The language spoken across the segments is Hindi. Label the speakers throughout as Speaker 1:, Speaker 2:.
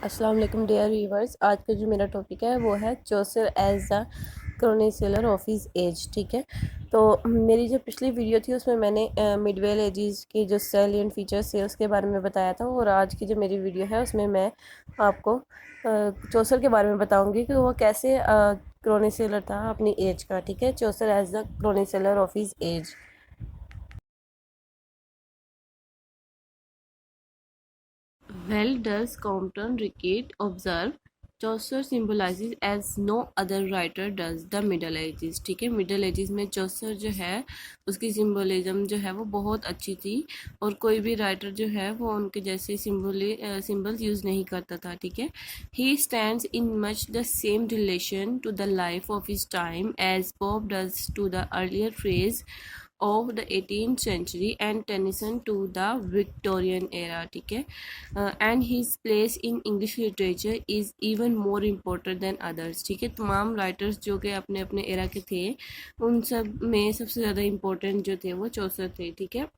Speaker 1: अस्सलाम वालेकुम डियर व्यूवर्स। आज का जो मेरा टॉपिक है वो है Chaucer as the chronicler of his age. ठीक है, तो मेरी जो पिछली वीडियो थी उसमें मैंने मिडवेल एजेस के जो सैलिएंट फीचर्स थे उसके बारे में बताया था, और आज की जो मेरी वीडियो है उसमें मैं आपको चौसर के बारे में बताऊंगी कि वो कैसे क्रोनिसलर था अपनी एज का। ठीक है, Chaucer as the chronicler of his age. Well does Compton Rickett observe, Chaucer symbolizes as no other writer does the Middle Ages। ठीक है, मिडल एजेस में चौसर जो है उसकी सिम्बोलिज्म जो है वो बहुत अच्छी थी, और कोई भी राइटर जो है वो उनके जैसे सिम्बल्स यूज़ नहीं करता था। ठीक है, he stands in much the same relation to the life of his time as Pope does to the earlier phrase of the 18th century and Tennyson to the Victorian era। ठीक है, and his place in English literature is even more important than others। ठीक है, तमाम राइटर्स जो कि अपने अपने एरा के थे उन सब में सबसे ज़्यादा इम्पोर्टेंट जो थे वो चौसर थे। ठीक है,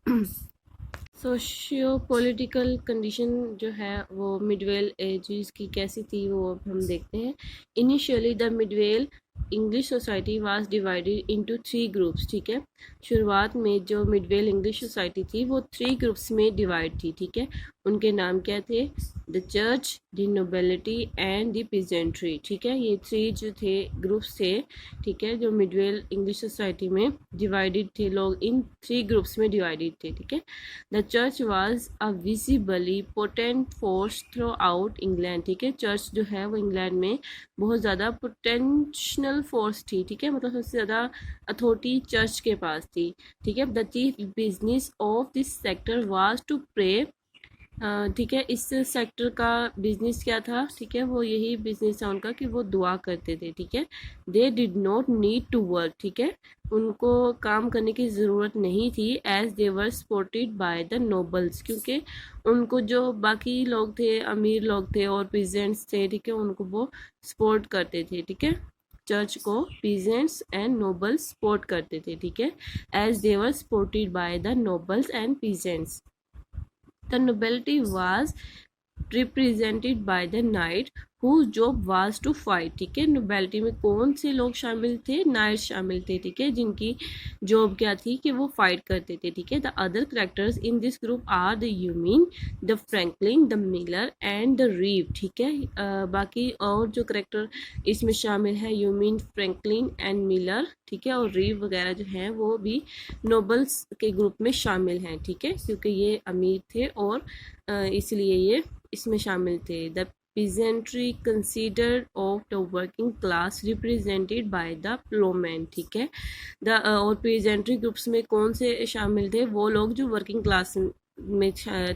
Speaker 1: सोशियो पॉलिटिकल कंडीशन जो है वो मिडवेल एजेस की कैसी थी वो अब हम देखते हैं। Initially the Midvale English society was divided into 3 groups. ठीक है, शुरुआत में जो मिडवेल इंग्लिश सोसाइटी थी वो 3 ग्रुप्स में डिवाइड थी। ठीक है, उनके नाम क्या थे? The church, the nobility and the peasantry. ठीक है, ये 3 जो थे ग्रुप्स थे। ठीक है, जो मिडवेल इंग्लिश सोसाइटी में डिवाइडेड थे, लोग इन 3 ग्रुप्स में डिवाइडेड थे। ठीक है, the church was a visibly potent force through out England. ठीक है, चर्च जो है वो इंग्लैंड में बहुत ज़्यादा पोटेंशियल फोर्स थी। ठीक है, मतलब सबसे ज़्यादा अथॉरिटी चर्च के पास थी। ठीक है, the chief business of this sector was to pray. ठीक है, इस सेक्टर का बिजनेस क्या था? ठीक है, वो यही बिजनेस था उनका कि वो दुआ करते थे। ठीक है, they did not need to work. ठीक है, उनको काम करने की ज़रूरत नहीं थी, as they were supported by the nobles, क्योंकि उनको जो बाकी लोग थे, अमीर लोग थे और पीजेंट्स थे, ठीक है, उनको वो सपोर्ट करते थे। ठीक है, चर्च को पीजेंट्स एंड नोबल्स सपोर्ट करते थे। ठीक है, as they were supported by the nobles and peasants. The nobility was represented by the knight whose job was to fight। ठीक है, नोबेलिटी में कौन से लोग शामिल थे? नाइट शामिल थे। ठीक है, जिनकी जॉब क्या थी कि वो फाइट करते थे। ठीक है, the other characters in this group are the yeoman, the franklin, the miller and the reeve. ठीक है, बाकी और जो करेक्टर इसमें शामिल है यूमिन, फ्रैंकलिन एंड मिलर, ठीक है, और रीव वगैरह जो हैं वो भी नोबल्स के ग्रुप में शामिल हैं। ठीक है, क्योंकि ये अमीर थे और इसलिए ये इसमें शामिल थे। The peasantry considered of the working class represented by the plowman। ठीक है, और peasantry ग्रुप्स में कौन से शामिल थे? वो लोग जो वर्किंग क्लास में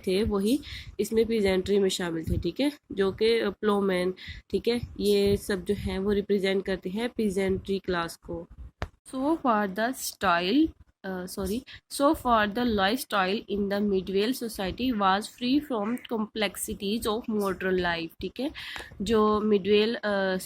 Speaker 1: थे वही इसमें पीजेंट्री में शामिल थे। ठीक है, जो कि प्लोमैन, ठीक है, ये सब जो हैं वो रिप्रेजेंट करते हैं पीजेंट्री क्लास को। So far the so far the lifestyle in the medieval society was free from complexities of modern life। ठीक है, जो मिडवेल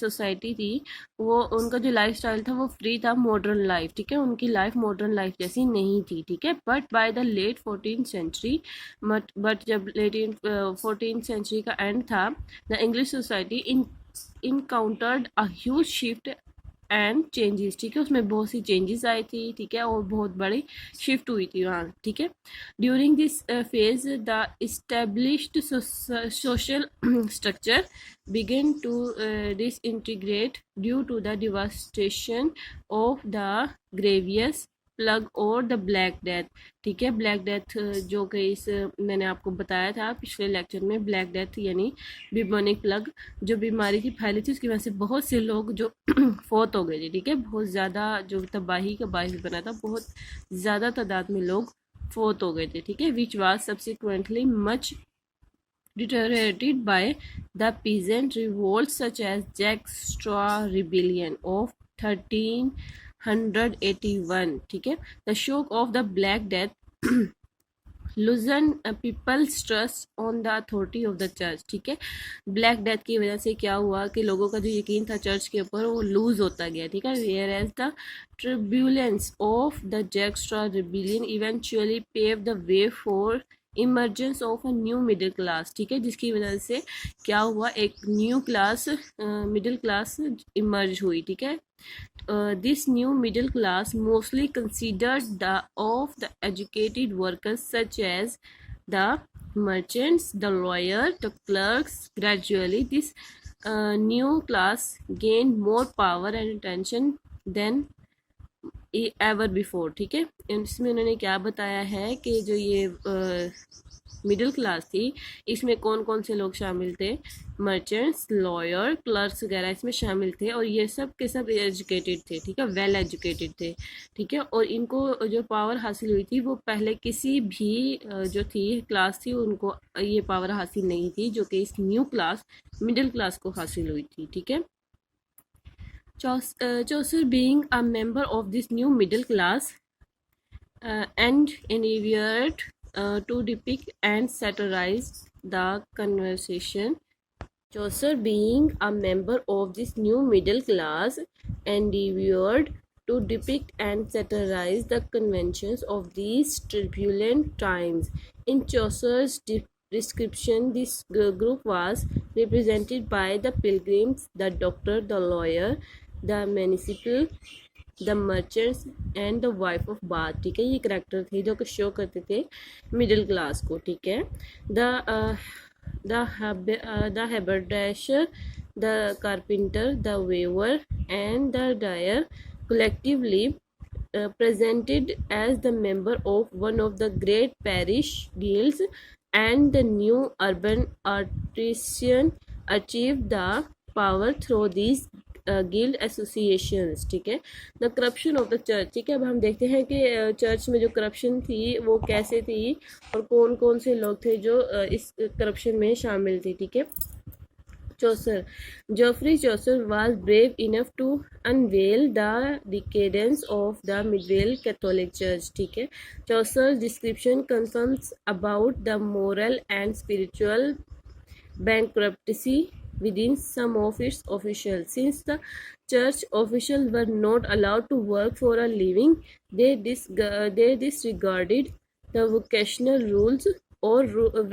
Speaker 1: सोसाइटी थी वो उनका जो लाइफस्टाइल था वो फ्री था मॉडर्न लाइफ। ठीक है, उनकी लाइफ मॉडर्न लाइफ जैसी नहीं थी। ठीक है, but by the late 14th century, but जब लेट 14th सेंचुरी का एंड था, the English society in encountered a huge shift and changes. ठीक है, उसमें बहुत सी चेंजेस आई थी। ठीक है, और बहुत बड़ी शिफ्ट हुई थी वहाँ। ठीक है, during this phase the established social structure begin to disintegrate due to the devastation of the grievous plague और द ब्लैक डेथ। ठीक है, ब्लैक डेथ जो कि इस मैंने आपको बताया था पिछले लेक्चर में, ब्लैक डेथ यानी बिबोनिक प्लग जो बीमारी थी फैली थी, उसकी वजह से बहुत से लोग जो फौत हो गए थे। ठीक है, बहुत ज़्यादा जो तबाही का बायस बना था, बहुत ज़्यादा तादाद में लोग फौत हो गए थे। ठीक है, which was subsequently much deteriorated by the peasant revolts such as Jack Straw Rebellion of 1381। ठीक है, the shock of the Black Death loosen people's trust on the authority of the church. ठीक है, ब्लैक डेथ की वजह से क्या हुआ कि लोगों का जो यकीन था चर्च के ऊपर वो लूज होता गया। ठीक है, whereas the turbulence of the Jack Straw rebellion eventually pave the way for emergence of a new middle class, ठीक है, जिसकी वजह से क्या हुआ, एक new class middle class emerge हुई, ठीक है। This new middle class mostly considered the of the educated workers such as the merchants, the lawyer, the clerks. Gradually this new class gained more power and attention than ever before, ठीक है। इसमें उन्होंने क्या बताया है कि जो ये मिडिल क्लास थी, इसमें कौन कौन से लोग शामिल थे, मर्चेंट्स, लॉयर, क्लर्क्स वगैरह इसमें शामिल थे, और ये सब के सब एजुकेटेड थे, ठीक है, वेल एजुकेटेड थे, ठीक है। और इनको जो पावर हासिल हुई थी वो पहले किसी भी जो थी क्लास थी उनको ये पावर हासिल नहीं थी, जो कि इस न्यू क्लास मिडिल क्लास को हासिल हुई थी, ठीक है। Chaucer being a member of this new middle class and endeavored to depict and satirize the conversation. Chaucer being a member of this new middle class endeavored to depict and satirize the conventions of these turbulent times. In Chaucer's description, this group was represented by the pilgrims, the doctor, the lawyer, the municipal, the merchants and the wife of bath, ठीक है। ये करेक्टर थे जो कि शो करते थे मिडिल क्लास को, ठीक है। The haberdasher, the carpenter, the weaver and the dyer collectively presented as the member of one of the great parish guilds, and the new urban artisan achieved the power through these guild associations, ठीक है। The corruption of the church, ठीक है। अब हम देखते हैं कि चर्च में जो करप्शन थी वो कैसे थी और कौन कौन से लोग थे जो इस करप्शन में शामिल थे, ठीक है। Chaucer. Geoffrey Chaucer was brave enough to unveil the decadence of the medieval Catholic Church, ठीक है। Chaucer's description confirms about the moral and spiritual bankruptcy within some of its officials. Since the church officials were not allowed to work for a living, they disregarded the vocational rules or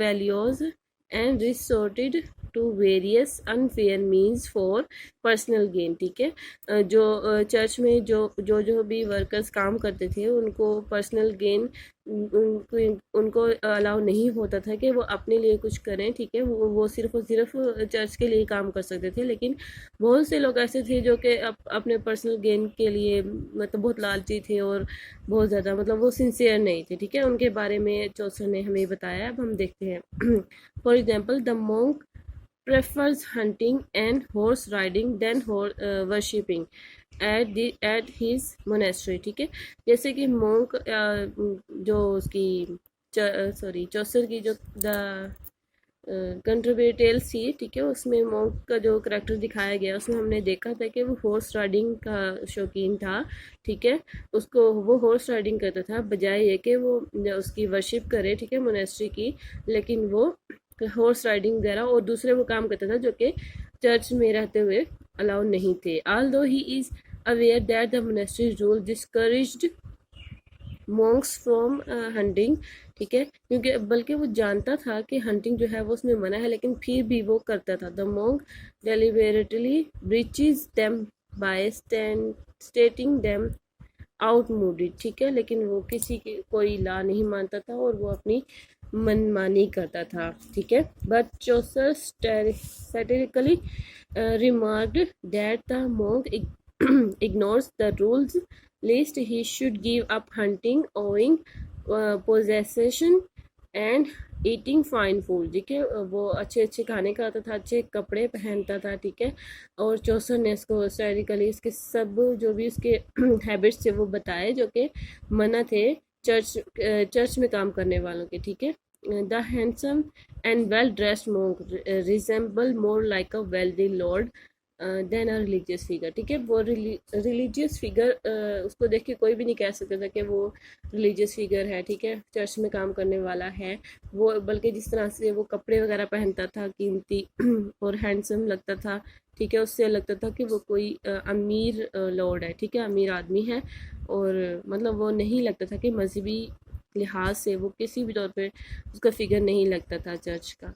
Speaker 1: values and resorted to various unfair means for personal gain, ठीक है। जो चर्च में जो भी वर्कर्स काम करते थे उनको पर्सनल गेन उनको अलाउ नहीं होता था कि वो अपने लिए कुछ करें, ठीक है। वो सिर्फ और सिर्फ चर्च के लिए काम कर सकते थे, लेकिन बहुत से लोग ऐसे थे जो कि अपने पर्सनल गेन के लिए मतलब बहुत लालची थे और बहुत ज़्यादा मतलब वो सिंसियर नहीं थे, ठीक है। उनके बारे में चौसर ने हमें बताया। अब हम देखते हैं। For example, the monk prefers hunting and horse riding than worshipping at his monastery, ठीक है। जैसे कि मोंक जो उसकी चौसर की जो द कंट्रीब्यूटेल्स थी, ठीक है, उसमें मोंक का जो करेक्टर दिखाया गया उसमें हमने देखा था कि वो हॉर्स राइडिंग का शौकीन था, ठीक है। उसको वो हॉर्स राइडिंग करता था बजाय ये कि वो उसकी वर्शिप करे, ठीक है, मोनेस्ट्री की, लेकिन वो हॉर्स राइडिंग वगैरह और दूसरे वो काम करता था जो कि चर्च में रहते हुए अलाउ नहीं थे। Although he is aware that the monastery rule discouraged Monks from hunting, ठीक है, क्योंकि बल्कि वो जानता था कि हंटिंग जो है वो उसमें मना है, लेकिन फिर भी वो करता था। The monk deliberately breaches them by stating them outmoded, ठीक है, लेकिन वो किसी की कोई ला नहीं मानता था और वो अपनी मनमानी करता था, ठीक है। But Chaucer satirically remarked that the monk ignores the rules lest he should give up hunting, owing possession and eating fine food, ठीक है। वो अच्छे अच्छे खाने खाता था, अच्छे कपड़े पहनता था, ठीक है। और चौसर ने इसको स्टैटिकली इसके सब जो भी उसके हैबिट्स थे वो बताए जो कि मना थे चर्च में काम करने वालों के, ठीक है। The handsome and well dressed monk resemble more like a wealthy lord than a religious figure, ठीक है। वो रिलीजियस फिगर उसको देख के कोई भी नहीं कह सकता था कि वो रिलीजियस फिगर है, ठीक है, चर्च में काम करने वाला है वो, बल्कि जिस तरह से वो कपड़े वगैरह पहनता था कीमती और हैंडसम लगता था, ठीक है, उससे लगता था कि वो कोई अमीर लॉर्ड है, ठीक है, अमीर आदमी है। और मतलब वो नहीं लगता था कि मजहबी लिहाज से वो किसी भी तौर पे उसका फिगर नहीं लगता था चर्च का।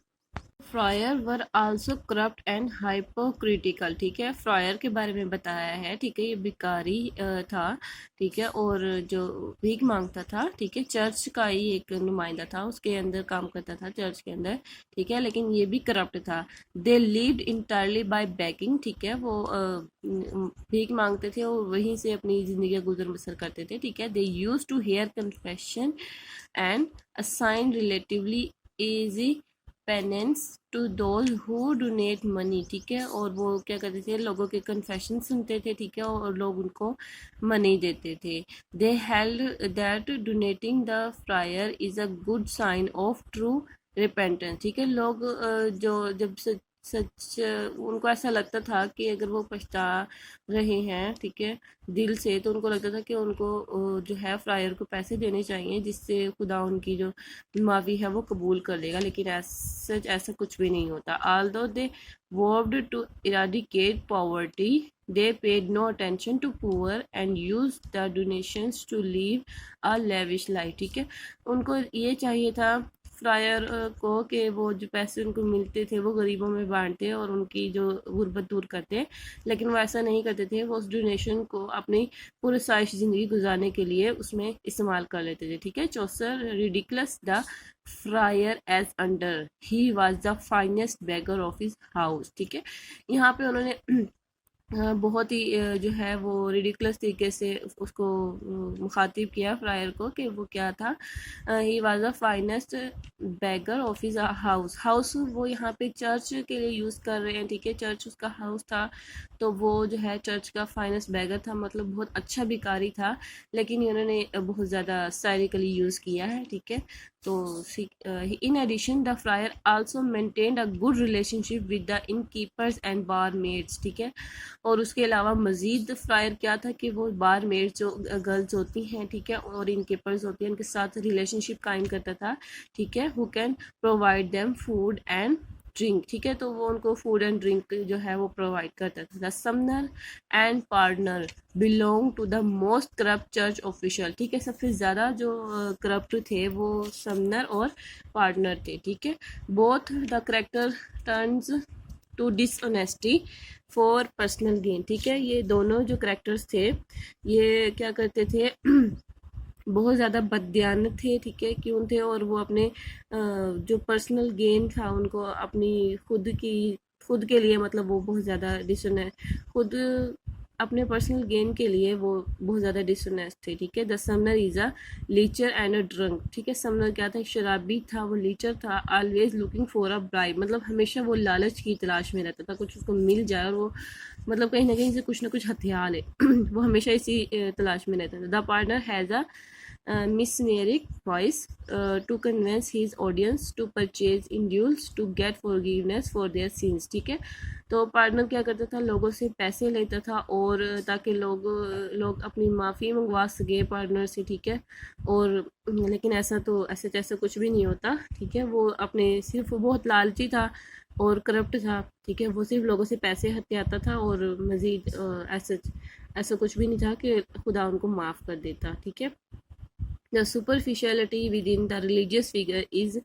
Speaker 1: Fryer were also corrupt and hypocritical, ठीक है। फ्रायर के बारे में बताया है, ठीक है, ये भिखारी था, ठीक है, और जो भीख मांगता था, ठीक है, चर्च का ही एक नुमाइंदा था, उसके अंदर काम करता था चर्च के अंदर, ठीक है, लेकिन ये भी करप्ट था। They lived entirely by begging, ठीक है, वो भीख मांगते थे और वहीं से अपनी ज़िंदगी गुजर बसर करते थे, ठीक है। They use to hear confession and assign relatively easy penance to those who donate money, ठीक है, और वो क्या करते थे, लोगों के कन्फेशन सुनते थे, ठीक है, और लोग उनको मनी देते थे। They held that donating the friar is a good sign of true repentance, ठीक है। लोग जो जब सच उनको ऐसा लगता था कि अगर वो पछता रहे हैं, ठीक है, दिल से, तो उनको लगता था कि उनको जो है फ्रायर को पैसे देने चाहिए, जिससे खुदा उनकी जो माफ़ी है वो कबूल कर लेगा। लेकिन ऐसा कुछ भी नहीं होता। आल्दो दे वर्ब्ड to eradicate poverty, they paid no attention to poor and used the donations to live a lavish life, ठीक है। उनको ये चाहिए था फ्रायर को कि वो जो पैसे उनको मिलते थे वो गरीबों में बांटते और उनकी जो गुर्बत दूर करते, लेकिन वो ऐसा नहीं करते थे। वो उस डोनेशन को अपनी पुरसाइश ज़िंदगी गुजारने के लिए उसमें इस्तेमाल कर लेते थे, ठीक है। Chaucer ridicules the friar as under he was the finest beggar of his house, ठीक है। यहाँ पे उन्होंने बहुत ही जो है वो रिडिकुलस तरीके से उसको मुखातिब किया फ्रायर को कि वो क्या था। He was the finest beggar of his house. House वो यहाँ पे चर्च के लिए यूज़ कर रहे हैं, ठीक है, चर्च उसका हाउस था, तो वो जो है चर्च का फाइनेस्ट बैगर था, मतलब बहुत अच्छा भिखारी था, लेकिन इन्होंने बहुत ज़्यादा सायरिकली यूज़ किया है, ठीक है। तो in addition the friar also maintained a good relationship with the innkeepers and barmaids, ठीक है। और उसके अलावा मज़ीद फ्रायर क्या था कि वो बारमेड जो गर्ल्स होती हैं, ठीक है, और इनकीपर्स होती हैं, उनके साथ रिलेशनशिप कायम करता था, ठीक है। Who can provide them food and drink, ठीक है, तो वो उनको फूड एंड ड्रिंक जो है वो प्रोवाइड करता था। Summoner and pardoner belong to the most corrupt church official, ठीक है, सबसे ज़्यादा जो करप्ट थे वो समनर और पार्टनर थे, ठीक है। Both the character turns to dishonesty for personal gain, ठीक है। ये दोनों जो करेक्टर्स थे ये क्या करते थे बहुत ज़्यादा बददियानत थे, ठीक है, क्यों थे, और वो अपने जो पर्सनल गेन था उनको अपनी खुद के लिए, मतलब वो बहुत ज़्यादा खुद अपने पर्सनल गेन के लिए वो बहुत ज़्यादा डिसऑनेस्ट थे, ठीक है। The summoner is a lecher and a drunk, ठीक है। समनर क्या था, शराबी था, वो लीचर था। Always looking for a bribe, मतलब हमेशा वो लालच की तलाश में रहता था, कुछ उसको मिल जाए और वो मतलब कहीं ना कहीं से कुछ ना कुछ हथियार ले वो हमेशा इसी तलाश में रहता था। The partner has a mesmeric voice to convince his audience to purchase indules to get forgiveness for their sins, ठीक है। तो पार्टनर क्या करता था, लोगों से पैसे लेता था और ताकि लोग अपनी माफ़ी मंगवा सके पार्टनर से, ठीक है। और लेकिन ऐसे जैसा कुछ भी नहीं होता, ठीक है। वो अपने सिर्फ बहुत लालची था और करप्ट था, ठीक है। वो सिर्फ लोगों से पैसे हथियाता था और मज़ीद ऐसा कुछ भी नहीं था कि खुदा उनको माफ़ कर देता, ठीक है। The superficiality within the religious figure is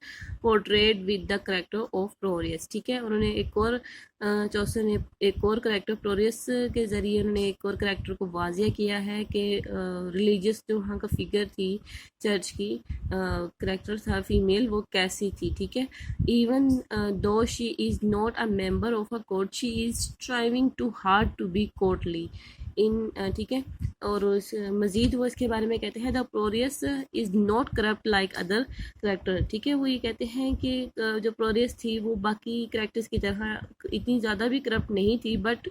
Speaker 1: portrayed with the character of Proreus, ठीक है। उन्होंने एक और चौसर ने एक और करेक्टर प्रोरियस के ज़रिए उन्होंने एक और करेक्टर को वाजिया किया है कि रिलीजियस जो वहाँ का फिगर थी चर्च की करेक्टर था फीमेल, वो कैसी थी, ठीक है। Even though she is not a member of a court, she is striving too hard to be courtly in, ठीक है। और उस मज़ीद वो इसके बारे में कहते हैं the prioress is not corrupt like other character, ठीक है। वो ये कहते हैं कि जो प्रोरियस थी वो बाकी करेक्टर्स की तरह इतनी ज़्यादा भी करप्ट नहीं थी, but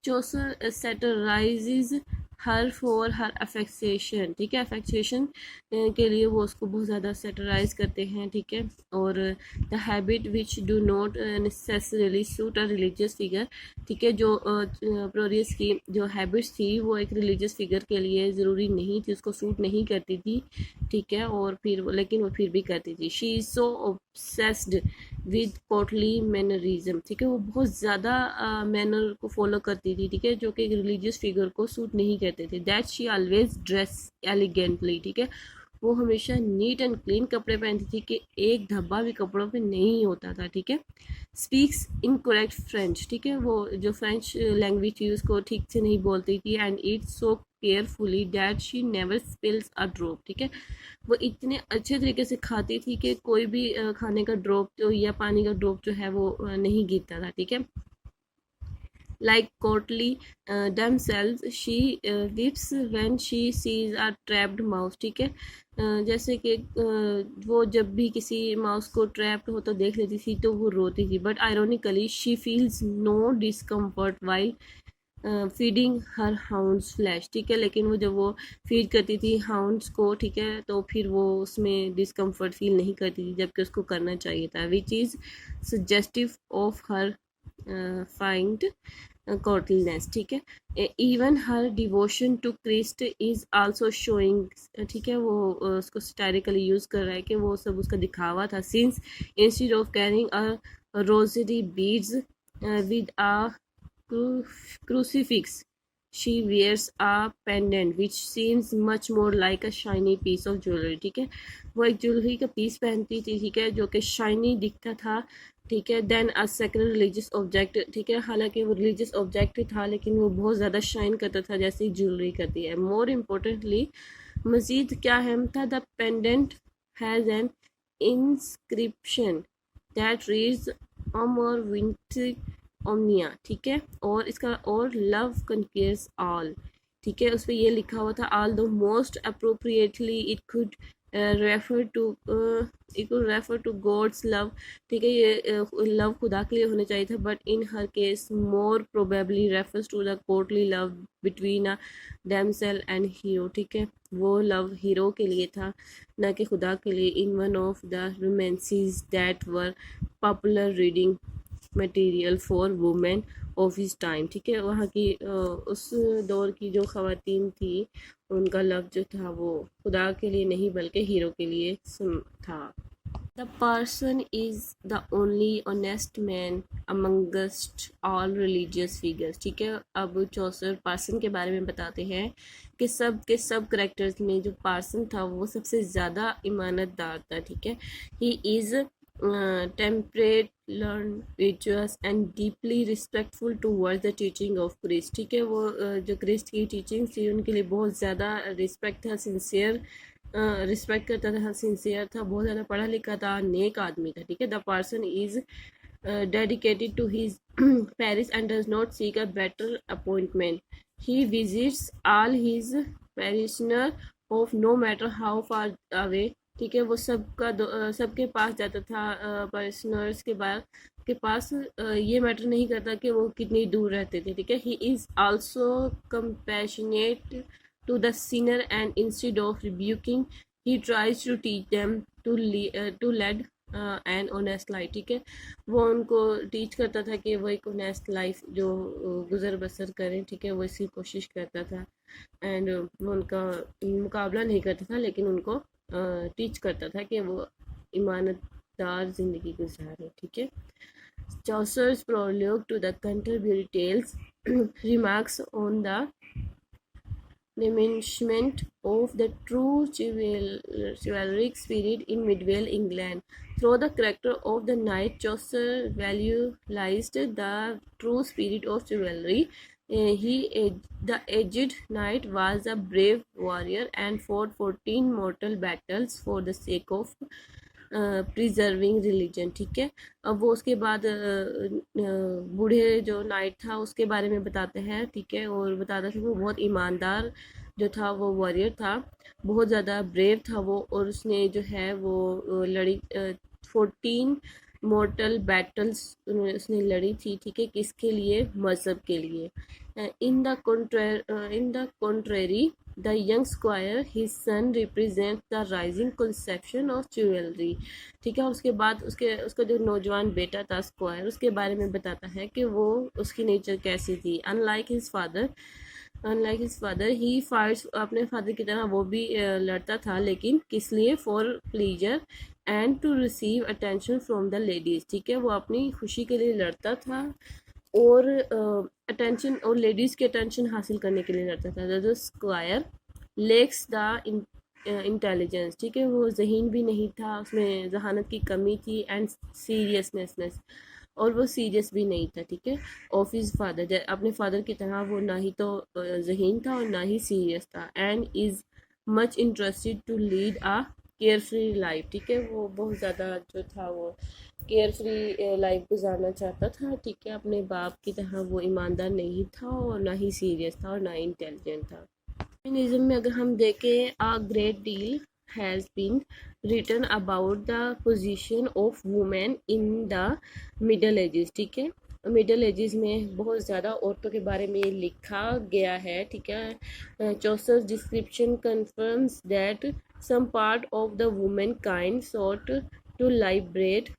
Speaker 1: Chaucer सैटराइजेज her for her अफेक्सेशन, ठीक है। अफेक्सेशन के लिए वो उसको बहुत ज़्यादा सैटराइज करते हैं, ठीक है। और the habit which do not necessarily suit a religious figure, ठीक है। जो प्रोरियस की जो हैबिट्स थी वो एक रिलीजियस फिगर के लिए ज़रूरी नहीं थी, उसको सूट नहीं करती थी, ठीक है। और लेकिन वो फिर भी करती थी। She is so obsessed with courtly mannerism, ठीक है। वो बहुत ज़्यादा मैनर को फॉलो करती थी, ठीक है, जो कि रिलीजियस फिगर को सूट नहीं करते थे। That she always dress elegantly, ठीक है। वो हमेशा नीट एंड क्लीन कपड़े पहनती थी कि एक धब्बा भी कपड़ों पे नहीं होता था, ठीक है। स्पीक्स इनकरेक्ट फ्रेंच, ठीक है, वो जो फ्रेंच लैंग्वेज थी उसको ठीक से नहीं बोलती थी। And it's so carefully that she never spills a drop, ठीक है, वो इतने अच्छे तरीके से खाती थी कि कोई भी खाने का ड्रॉप जो या पानी का ड्रॉप जो है वो नहीं गिरता था, ठीक है। Like courtly themselves, she weeps when she sees a trapped mouse, ठीक है। जैसे कि वो जब भी किसी माउस को ट्रैप्ड हो तो देख लेती थी तो वो रोती थी, but ironically she feels no discomfort while feeding her hounds flesh, ठीक है, लेकिन वो जब वो फीड करती थी हाउंड्स को, ठीक है, तो फिर वो उसमें डिस्कम्फर्ट फील नहीं करती थी जबकि उसको करना चाहिए था, which is suggestive of her fine courtliness, ठीक है। Even her devotion to Christ is also showing, ठीक है, वो उसको स्टायरिकली यूज कर रहा है कि वो सब उसका दिखावा था। Since instead of carrying a rosary beads with a crucifix, she wears a pendant which seems much more like a shiny piece of jewelry, ठीक है, वो एक ज्वेलरी का पीस पहनती थी, ठीक है, जो कि शाइनी दिखता था, ठीक है, than a second religious object, ठीक है, हालांकि वो रिलीजियस ऑब्जेक्ट था लेकिन वो बहुत ज़्यादा शाइन करता था जैसे ज्वेलरी करती है। मोर इम्पोर्टेंटली मजीद क्या अहम था, the pendant has an inscription that reads amor विंटर ओमनिया, ठीक है, और इसका और लव कन्केयर्स ऑल, ठीक है, उस पर ये लिखा हुआ था all the most appropriately refer to it could refer to God's love, ठीक है, ये लव खुदा के लिए होना चाहिए था, but in her case more probably refers to the courtly love between a damsel and hero, ठीक है, वो लव हीरो के लिए था न कि खुदा के लिए। In one of the romances that were popular reading material for women of his time, ठीक है, वहाँ की उस दौर की जो ख़वातीन थी उनका लव जो था वो खुदा के लिए नहीं बल्कि हीरो के लिए था। The person is the only honest man amongst all religious figures, ठीक है, अब चौसर पार्सन के बारे में बताते हैं कि सब के सब करेक्टर्स में जो पार्सन था वो सबसे ज़्यादा ईमानतदार था, ठीक है। ही इज़ टेम्परेट लर्न विचुअस and deeply respectful towards the teaching of Christ, ठीक है, वो जो क्रिस्ट की टीचिंग थी उनके लिए बहुत ज़्यादा रिस्पेक्ट था, सिंसियर रिस्पेक्ट करता था, सिंसियर था, बहुत ज़्यादा पढ़ा लिखा था, नेक आदमी था, ठीक है। The person is dedicated to his parish and does not seek a better appointment. He visits all his parishioners of no matter how far away, ठीक है, वो सबके पास जाता था, parishioners के पास ये मैटर नहीं करता कि वो कितनी दूर रहते थे, ठीक है। He is also compassionate to the sinner and instead of rebuking he tries to teach them to lead an honest life, ठीक है, वो उनको टीच करता था कि वो एक ऑनेस्ट लाइफ जो गुजर बसर करें, ठीक है, वो इसकी कोशिश करता था। एंड वो उनका मुकाबला नहीं करता था लेकिन उनको टीच करता था कि वो ईमानदार ज़िंदगी गुजारें, ठीक है। Chaucer's prologue to the Canterbury Tales remarks on the diminishment of the true chivalric spirit in medieval England. Through the character of the knight, Chaucer visualized the true spirit of chivalry. The aged knight was a brave warrior and fought 14 mortal battles for the sake of preserving religion, ठीक है। अब वो उसके बाद बूढ़े जो नाइट था उसके बारे में बताते हैं, ठीक है, और बताता था वो बहुत ईमानदार जो था, वो वॉरियर था, बहुत ज़्यादा ब्रेव था वो, और उसने जो है वो लड़ी 14 मॉर्टल बैटल्स उसने लड़ी थी, ठीक है, किसके लिए, मज़हब के लिए। In the contrary the young square his son represent the rising conception of jewellery, ठीक है, उसके बाद उसका जो नौजवान बेटा था स्क्वायर, उसके बारे में बताता है कि वो उसकी नेचर कैसी थी। Unlike his father he fights, अपने फादर की तरह वो भी लड़ता था, लेकिन किस लिए, for pleasure and to receive attention from the ladies, ठीक है, वो अपनी खुशी के लिए लड़ता था और अटेंशन और लेडीज़ के अटेंशन हासिल करने के लिए लड़ता था। The squire lacks the intelligence, ठीक है, वो जहीन भी नहीं था, उसमें जहानत की कमी थी, एंड सीरियसनेस, और वो सीरियस भी नहीं था, ठीक है। ऑफ हिज फादर, अपने फादर की तरह वो ना ही तो जहीन था और ना ही सीरियस था, and is much interested to lead a carefree life, ठीक है, वो बहुत ज़्यादा जो था वो केयर फ्री लाइफ गुजारना चाहता था, ठीक है। अपने बाप की तरह वो ईमानदार नहीं था और ना ही सीरियस था और ना ही इंटेलिजेंट था। फेमिनिज्म में अगर हम देखें, a great deal has been written about the position of women in the Middle Ages, ठीक है। मिडल एजेस में बहुत ज़्यादा औरतों के बारे में लिखा गया है, ठीक है। चौसर description confirms that some part of the womankind sought to liberate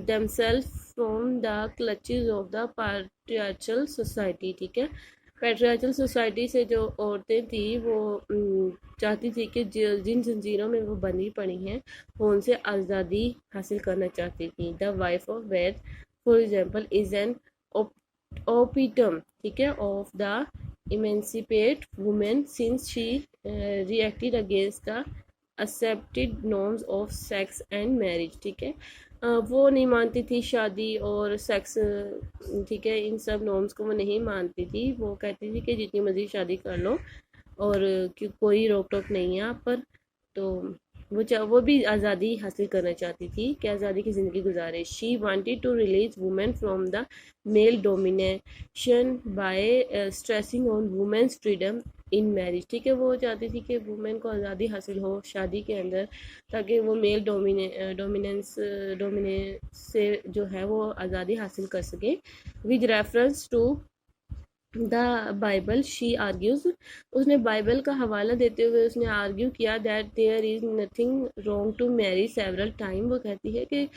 Speaker 1: themselves from the clutches of the patriarchal society, ठीक है। पैट्रियार्चल सोसाइटी से जो औरतें थी वो चाहती थी कि जिन जंजीरों में वो बंधी पड़ी हैं वो उनसे आज़ादी हासिल करना चाहती थी। The wife of Bath for example is an epitome, ठीक है, of the emancipated women since she reacted against the accepted norms of sex and marriage, ठीक है। वो नहीं मानती थी शादी और सेक्स, ठीक है, इन सब नॉर्म्स को वो नहीं मानती थी। वो कहती थी कि जितनी मर्जी शादी कर लो और कोई रोक टोक नहीं है आप पर। तो वो भी आज़ादी हासिल करना चाहती थी कि आज़ादी की ज़िंदगी गुजारे। She wanted to release women from the male domination by stressing on women's freedom in marriage, ठीक है। वो चाहती थी कि वुमेन को आज़ादी हासिल हो शादी के अंदर, ताकि वो मेल डोमिने से जो है वो आज़ादी हासिल कर सके। With reference to the Bible she argues, उसने बाइबल का हवाला देते हुए उसने आर्ग्यू किया that there is nothing wrong to marry several time. वो कहती है कि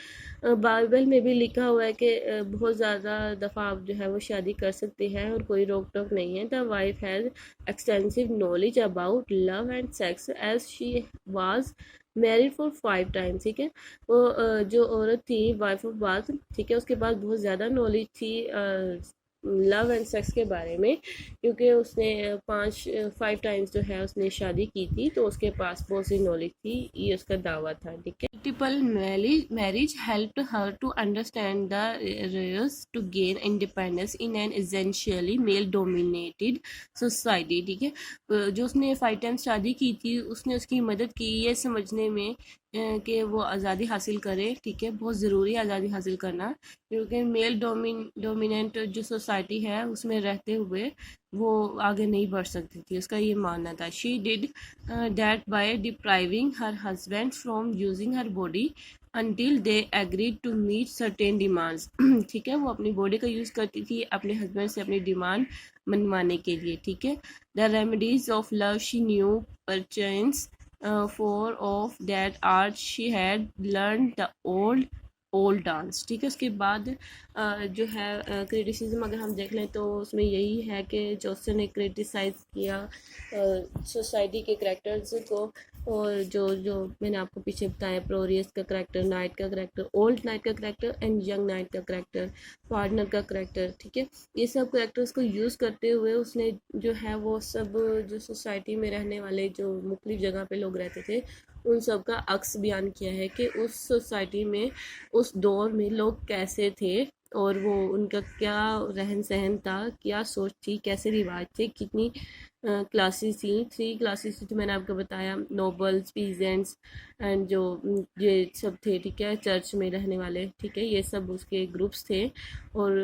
Speaker 1: बाइबल में भी लिखा हुआ है कि बहुत ज़्यादा दफ़ा आप जो है वो शादी कर सकते हैं और कोई रोक टोक नहीं है। The wife has extensive knowledge about love and sex as she was married for 5 times, ठीक है। वो जो औरत थी वाइफ ऑफ बाथ, ठीक है, उसके पास बहुत ज़्यादा नॉलेज थी लव एंड सेक्स के बारे में, क्योंकि उसने 5 टाइम्स जो है उसने शादी की थी, तो उसके पास बहुत सी नॉलेज थी, ये उसका दावा था, ठीक है। Multiple marriage helped her to understand the race to gain independence in an essentially male dominated society, ठीक है। जो उसने 5 टाइम्स शादी की थी उसने उसकी मदद की ये समझने में कि वो आज़ादी हासिल करे, ठीक है। बहुत ज़रूरी है आज़ादी हासिल करना, क्योंकि मेल डोमिनेंट जो सोसाइटी है उसमें रहते हुए वो आगे नहीं बढ़ सकती थी, उसका ये मानना था। She did that by depriving her husband from using her body until they agreed to meet certain demands, ठीक है। वो अपनी बॉडी का यूज़ करती थी अपने हस्बैंड से अपनी डिमांड मनवाने के लिए, ठीक है। The remedies of love she knew परचेंस for of that art she had learned the old dance, ठीक है। उसके बाद जो है क्रिटिसिज्म अगर हम देख लें तो उसमें यही है कि जोसेफ ने क्रिटिसाइज़ किया सोसाइटी के करैक्टर्स को, और जो जो मैंने आपको पीछे बताया, प्रोरियस का करैक्टर, नाइट का करैक्टर, ओल्ड नाइट का करैक्टर एंड यंग नाइट का करैक्टर, पार्टनर का करैक्टर, ठीक है। ये सब करैक्टर्स को यूज़ करते हुए उसने जो है वो सब जो सोसाइटी में रहने वाले जो मुख्तलिफ जगह पे लोग रहते थे उन सब का अक्स बयान किया है कि उस सोसाइटी में उस दौर में लोग कैसे थे और वो उनका क्या रहन सहन था, क्या सोच थी, कैसे रिवाज थे, कितनी क्लासेस थी। 3 क्लासेस थी जो मैंने आपको बताया, नोबल्स, पीजेंट्स एंड जो ये सब थे, ठीक है, चर्च में रहने वाले, ठीक है, ये सब उसके ग्रुप्स थे। और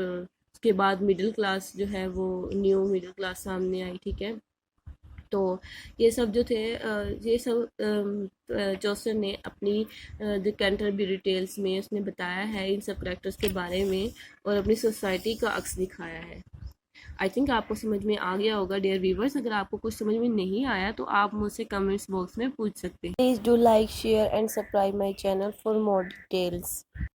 Speaker 1: उसके बाद मिडिल क्लास जो है वो न्यू मिडिल क्लास सामने आई, ठीक है। तो ये सब जो थे ये सब जोसेफ ने अपनी द कैंटरबरी टेल्स में उसने बताया है इन सब करेक्टर्स के बारे में और अपनी सोसाइटी का अक्स दिखाया है। आई थिंक आपको समझ में आ गया होगा डियर व्यूवर्स। अगर आपको कुछ समझ में नहीं आया तो आप मुझसे कमेंट्स बॉक्स में पूछ सकते हैं। Please do like share and subscribe my channel for more details.